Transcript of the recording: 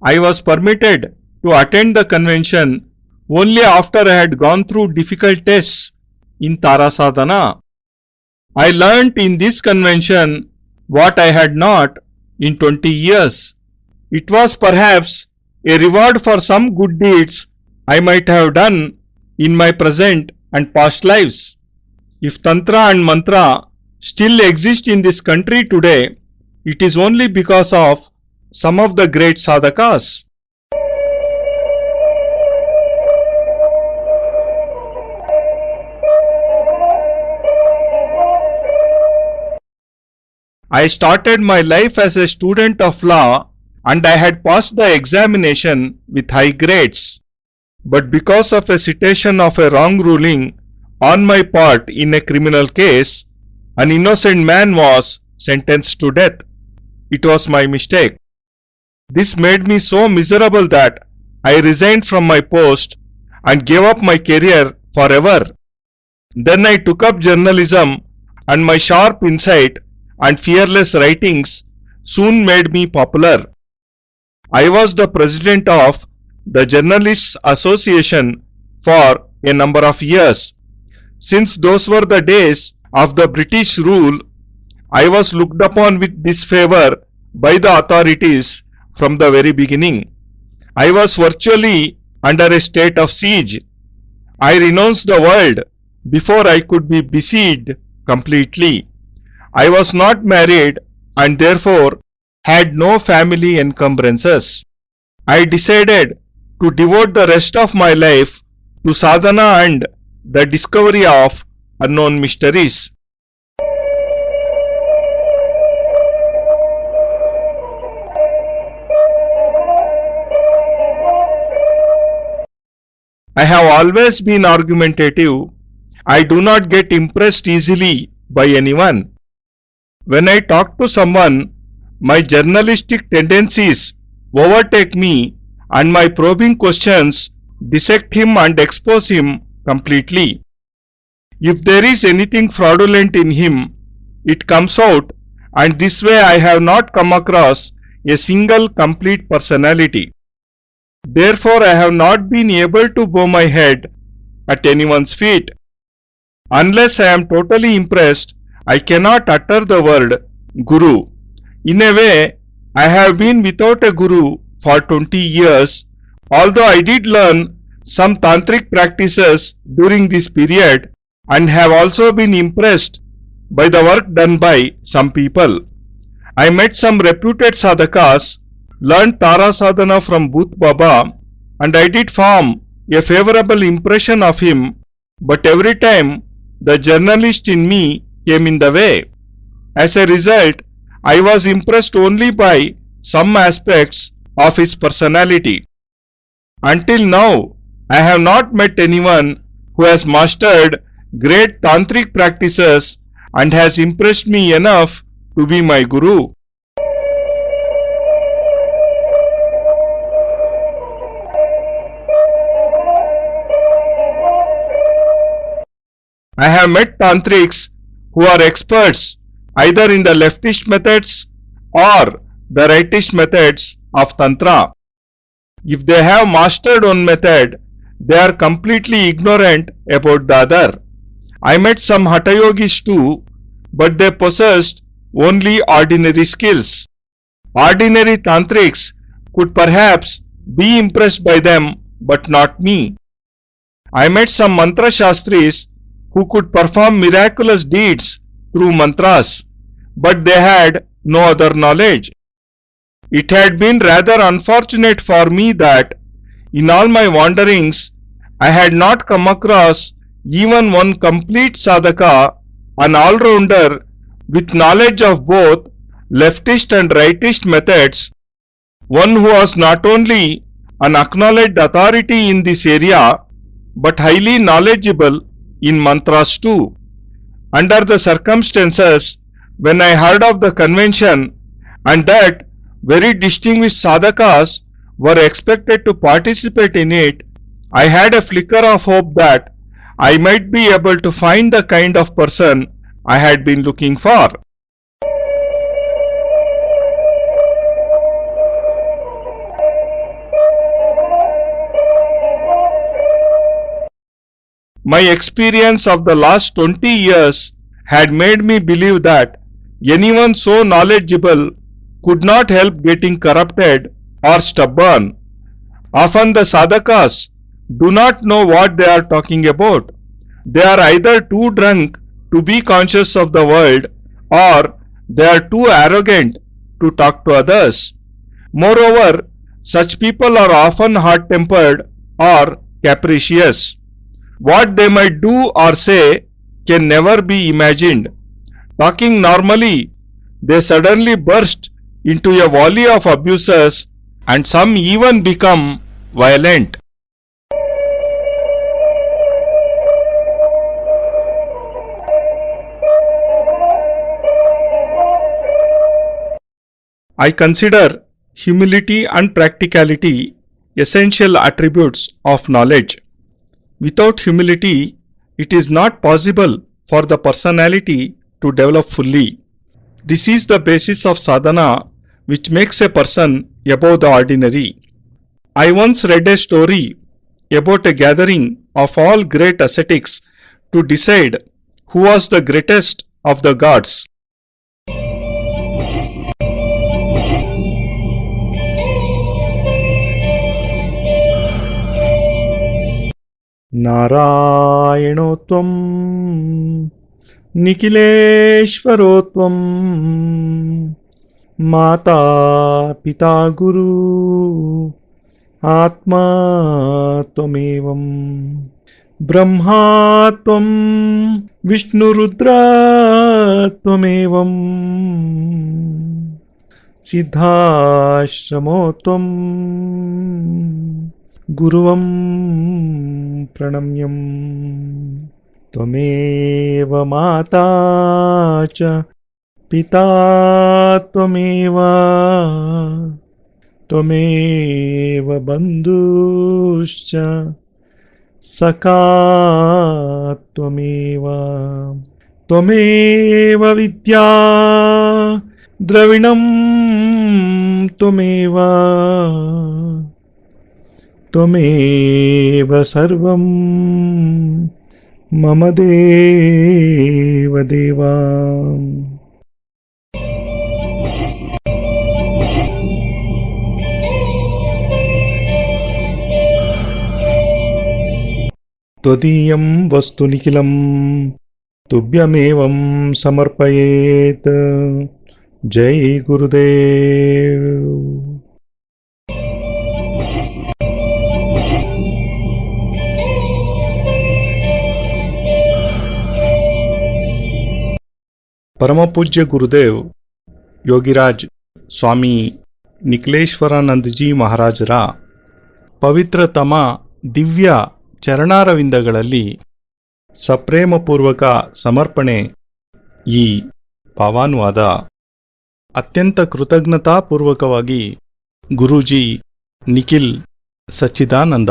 I was permitted to attend the convention only after I had gone through difficult tests in Tara Sadhana. I learnt in this convention what I had not in 20 years. It was perhaps a reward for some good deeds I might have done in my present and past lives. If Tantra and Mantra still exist in this country today, it is only because of some of the great sadhakas. I started my life as a student of law and I had passed the examination with high grades. But because of a citation of a wrong ruling on my part in a criminal case, an innocent man was sentenced to death. It was my mistake. This made me so miserable that I resigned from my post and gave up my career forever. Then I took up journalism and my sharp insight and fearless writings soon made me popular. I was the president of the Journalists Association for a number of years. Since those were the days of the British rule, I was looked upon with disfavor by the authorities from the very beginning. I was virtually under a state of siege. I renounced the world before I could be besieged completely. I was not married and therefore had no family encumbrances. I decided to devote the rest of my life to sadhana and the discovery of unknown mysteries. I have always been argumentative. I do not get impressed easily by anyone. When I talk to someone, my journalistic tendencies overtake me and my probing questions dissect him and expose him completely. If there is anything fraudulent in him, it comes out, and this way I have not come across a single complete personality. Therefore, I have not been able to bow my head at anyone's feet. Unless I am totally impressed, I cannot utter the word Guru. In a way, I have been without a Guru for 20 years, although I did learn some tantric practices during this period and have also been impressed by the work done by some people. I met some reputed sadhakas, learned Tara Sadhana from Bhuth Baba, and I did form a favorable impression of him, but every time the journalist in me came in the way. As a result, I was impressed only by some aspects of his personality. Until now, I have not met anyone who has mastered great tantric practices and has impressed me enough to be my guru. I have met tantrics who are experts either in the leftist methods or the rightist methods of Tantra. If they have mastered one method, they are completely ignorant about the other. I met some Hatha Yogis too, but they possessed only ordinary skills. Ordinary Tantrics could perhaps be impressed by them, but not me. I met some Mantra Shastris who could perform miraculous deeds through mantras, but they had no other knowledge. It had been rather unfortunate for me that in all my wanderings I had not come across even one complete sadhaka, an all-rounder with knowledge of both leftist and rightist methods, one who was not only an acknowledged authority in this area but highly knowledgeable in mantras too. Under the circumstances, when I heard of the convention and that very distinguished sadhakas were expected to participate in it, I had a flicker of hope that I might be able to find the kind of person I had been looking for. My experience of the last 20 years had made me believe that anyone so knowledgeable could not help getting corrupted or stubborn. Often the sadhakas do not know what they are talking about. They are either too drunk to be conscious of the world, or they are too arrogant to talk to others. Moreover, such people are often hot-tempered or capricious. What they might do or say can never be imagined. Talking normally, they suddenly burst into a volley of abuses, and some even become violent. I consider humility and practicality essential attributes of knowledge. Without humility, it is not possible for the personality to develop fully. This is the basis of sadhana which makes a person above the ordinary. I once read a story about a gathering of all great ascetics to decide who was the greatest of the gods. नारायणोत्वं निखिलेश्वरोत्वं माता पिता गुरु आत्मा त्वमेवं ब्रह्मा त्वं विष्णुरुद्रा त्वमेवं सिद्धाश्रमो त्वं गुरुवं प्रणम्यं त्वमेव माता च पिता त्वमेव त्वमेव बन्धुश्च सखा त्वमेव त्वमेव विद्या द्रविणं त्वमेव त्वमेव सर्वं मम देव देवा। त्वदीयं वस्तु निखिलं तुभ्यमेवं समर्पयेत्। जय गुरुदेव। परम पूज्य गुरुदेव योगिराज स्वामी ನಿಖಿಲೇಶ್ವರಾನಂದ ಜಿ ಮಹಾರಾಜರ ಪವಿತ್ರತಮ ದಿವ್ಯ ಚರಣಾರವಿಂದಗಳಲ್ಲಿ ಸಪ್ರೇಮಪೂರ್ವಕ ಸಮರ್ಪಣೆ ಈ ಭಾವಾನುವಾದ ಅತ್ಯಂತ ಕೃತಜ್ಞತಾಪೂರ್ವಕವಾಗಿ ಗುರೂಜಿ ನಿಖಿಲ್ ಸಚ್ಚಿದಾನಂದ